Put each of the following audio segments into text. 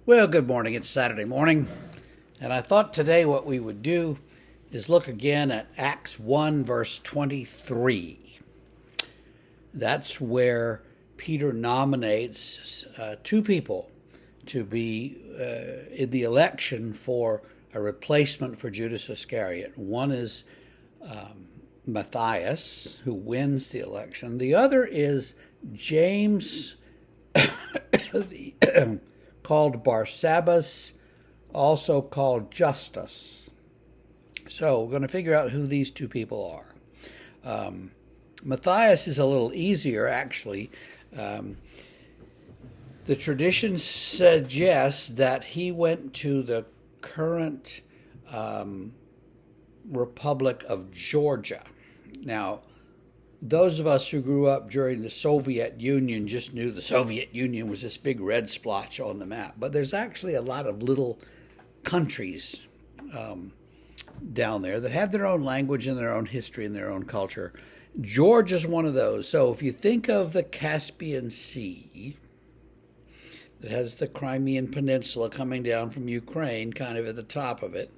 Well, good morning. It's Saturday morning, and I thought today what we would do is look again at Acts 1, verse 23. That's where Peter nominates two people to be in the election for a replacement for Judas Iscariot. One is Matthias, who wins the election. The other is James, called Barsabbas, also called Justus. So we're going to figure out who these two people are. Matthias is a little easier, actually. The tradition suggests that he went to the current Republic of Georgia. Now, those of us who grew up during the Soviet Union just knew the Soviet Union was this big red splotch on the map. But there's actually a lot of little countries down there that have their own language and their own history and their own culture. Georgia's one of those. So if you think of the Caspian Sea, that has the Crimean Peninsula coming down from Ukraine, kind of at the top of it,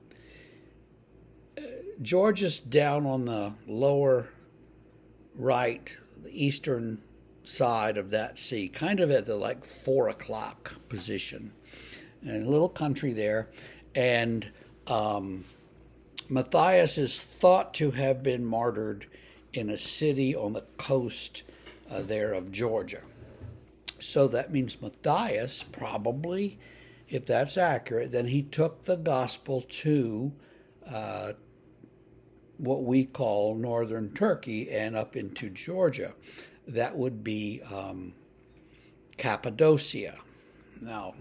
Georgia's down on the lower right, the eastern side of that sea, kind of at the 4 o'clock position, and a little country there. And Matthias is thought to have been martyred in a city on the coast there of Georgia. So that means Matthias probably, if that's accurate, then he took the gospel to what we call northern Turkey and up into Georgia. That would be Cappadocia. Now,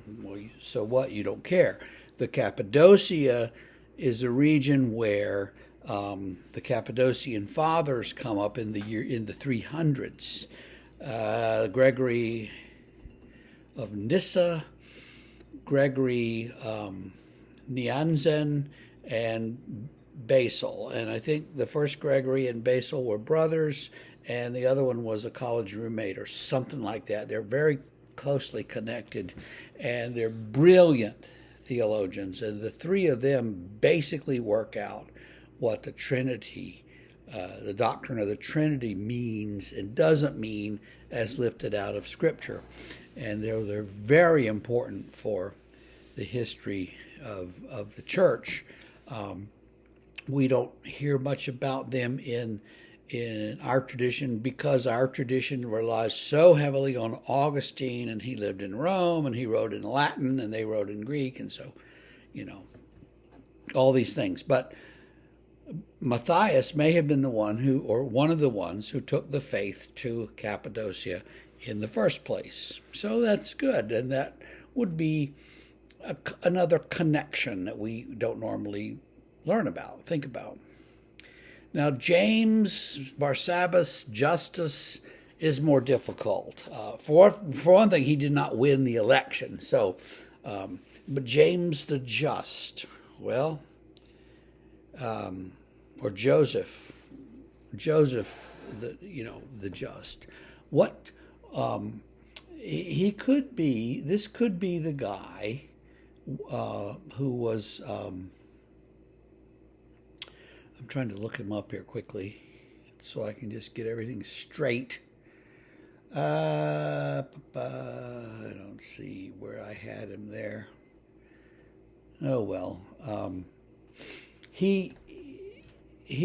so what? You don't care. The Cappadocia is a region where the Cappadocian fathers come up in the 300s. Gregory of Nyssa, Gregory Nazianzen, and Basil. And I think the first Gregory and Basil were brothers, and the other one was a college roommate or something like that. They're very closely connected, and they're brilliant theologians. And the three of them basically work out what the Trinity, the doctrine of the Trinity means and doesn't mean as lifted out of Scripture. And they're very important for the history of the church. We don't hear much about them in our tradition because our tradition relies so heavily on Augustine, and he lived in Rome, and he wrote in Latin, and they wrote in Greek, and so, all these things. But Matthias may have been the one or one of the ones who took the faith to Cappadocia in the first place. So that's good, and that would be another connection that we don't normally think about. Now, James, Barsabbas, Justus is more difficult. For one thing, he did not win the election. So, but James the Just, or Joseph the Just. What he could be? This could be the guy who was. I'm trying to look him up here quickly so I can just get everything straight. I don't see where I had him there. Oh, well. He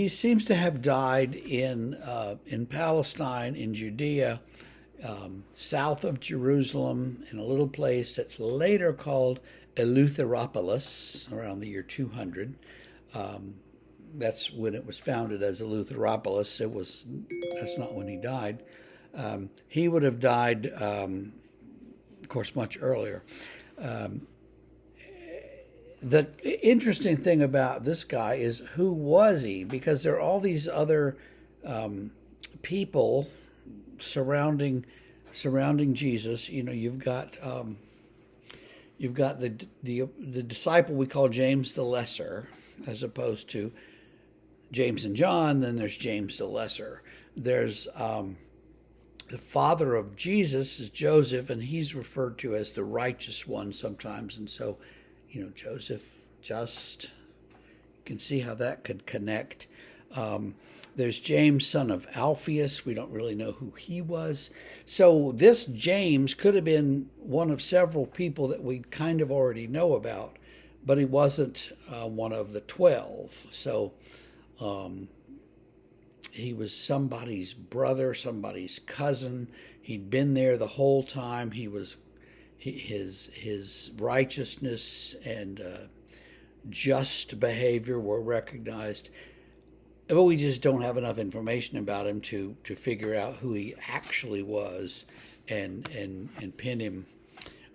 seems to have died in Palestine, in Judea, south of Jerusalem, in a little place that's later called Eleutheropolis, around the year 200. That's when it was founded as Eleutheropolis. That's not when he died. He would have died, of course, much earlier. The interesting thing about this guy is, who was he? Because there are all these other people surrounding Jesus. You've got the disciple we call James the Lesser, as opposed to James and John. Then there's James the Lesser. There's the father of Jesus is Joseph, and he's referred to as the righteous one sometimes. And so, Joseph just, you can see how that could connect. There's James, son of Alphaeus. We don't really know who he was. So this James could have been one of several people that we kind of already know about, but he wasn't one of the 12. So he was somebody's brother, somebody's cousin. He'd been there the whole time. His righteousness and just behavior were recognized. But we just don't have enough information about him to figure out who he actually was and pin him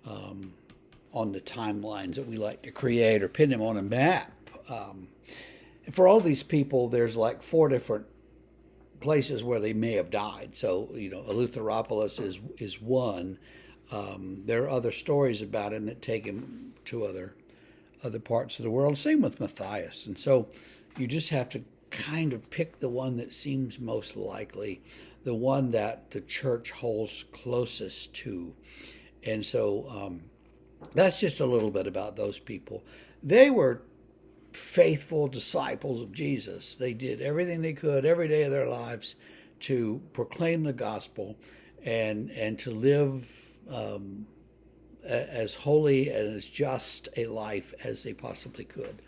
on the timelines that we like to create, or pin him on a map. And for all these people, there's like 4 different places where they may have died. So, Eleutheropolis is one. There are other stories about him that take him to other parts of the world. Same with Matthias. And so you just have to kind of pick the one that seems most likely, the one that the church holds closest to. And so that's just a little bit about those people. They were faithful disciples of Jesus. They did everything they could every day of their lives to proclaim the gospel and to live as holy and as just a life as they possibly could.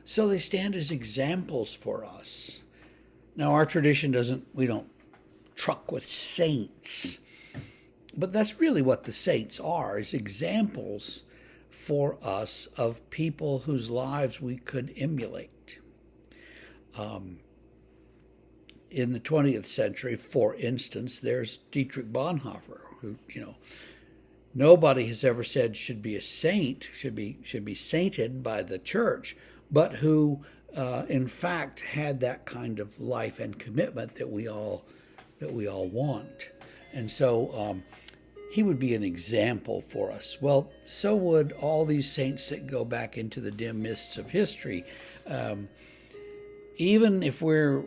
So they stand as examples for us. Now, our tradition we don't truck with saints, but that's really what the saints are, is examples for us of people whose lives we could emulate. In the 20th century, for instance, there's Dietrich Bonhoeffer, who, nobody has ever said should be a saint, should be sainted by the church, but who, in fact, had that kind of life and commitment that we all want. And so he would be an example for us. Well, so would all these saints that go back into the dim mists of history. Even if we're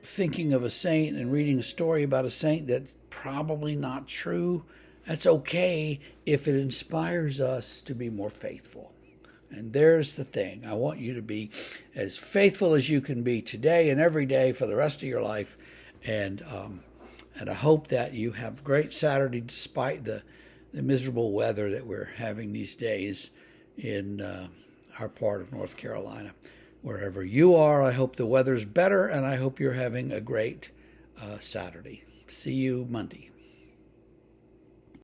thinking of a saint and reading a story about a saint that's probably not true, that's okay if it inspires us to be more faithful. And there's the thing. I want you to be as faithful as you can be today and every day for the rest of your life. And I hope that you have a great Saturday despite the miserable weather that we're having these days in our part of North Carolina. Wherever you are, I hope the weather's better, and I hope you're having a great Saturday. See you Monday.